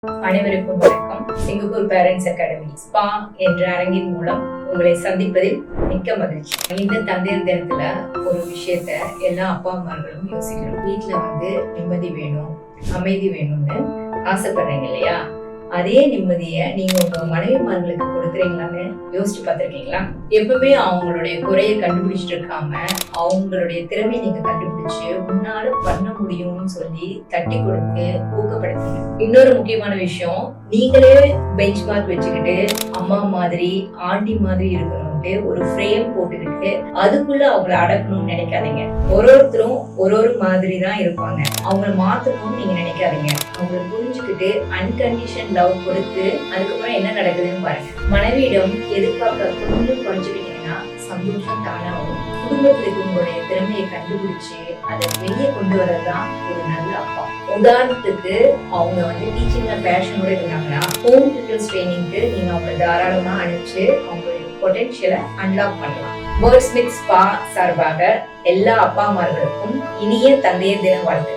அனைவருக்கும் வணக்கம். Singapore parents academy spa என்ற அரங்கின் மூலம் உங்களை சந்திப்பதில் மிக்க மகிழ்ச்சி. இந்த தந்தையர் தினத்துல ஒரு விஷயத்த எல்லா அப்பா அம்மார்களும் யோசிக்கணும். வீட்டுல நிம்மதி வேணும், அமைதி வேணும்னு ஆசைப்படுறீங்க இல்லையா? அதே நிம்மதியை நீங்க உங்க மனைவிமார்களுக்கு கொடுக்குறீங்களான்னு யோசிச்சு பார்த்திருக்கீங்களா? எப்பவுமே அவங்களுடைய குறையை கண்டுபிடிச்சிட்டு இருக்காம அவங்களுடைய திறமையை நீங்க கண்டுபிடிச்சு உன்னால பண்ண முடியும்னு சொல்லி தட்டி கொடுத்து ஊக்கப்படுத்துங்க. இன்னொரு முக்கியமான விஷயம், நீங்களே பெஞ்ச் மார்க் வச்சுக்கிட்டு அம்மா மாதிரி ஆண்டி மாதிரி இருக்கணும்ட்டு ஒரு ஃப்ரேம் போட்டுக்கிட்டு அதுக்குள்ள அவங்கள அடக்கணும்னு நினைக்காதீங்க. ஒருத்தரும் ஒரு மாதிரி தான் இருப்பாங்க. அவங்கள மாத்தணும்னு நீங்க நினைக்காதீங்க. அவங்களை புரிஞ்சுக்கிட்டு அன்கண்டிஷன் லவ் கொடுத்து அதுக்கப்புறம் என்ன நடக்குதுன்னு பாருங்க. மனைவியிடம் எதிர்பார்க்க கொஞ்சம் குறைச்சுக்கிட்டீங்கன்னா சந்தோஷம் தானா வரும். குடும்பத்துக்கு உங்களுடைய திறமையை கண்டுபிடிச்சு அதை வெளியே கொண்டு வரதான் ஒரு நல்ல அப்பா. உதாரணத்துக்கு அவங்க டீச்சிங்ல பேஷனோட இருந்தாங்கன்னா ஹோம் டியூட்டர்ஸ் ட்ரைனிங்க்கு நீங்க அவங்களை தாராளமா அனுப்பிச்சு அவங்களுடைய பொட்டன்ஷியலை அன்லாக் பண்ணலாம். வேர்ல்ட் ஸ்மித் ஸ்பா சார்பாக எல்லா அப்பா அம்மார்களுக்கும் இனிய தந்தையர் தின வாழ்த்து.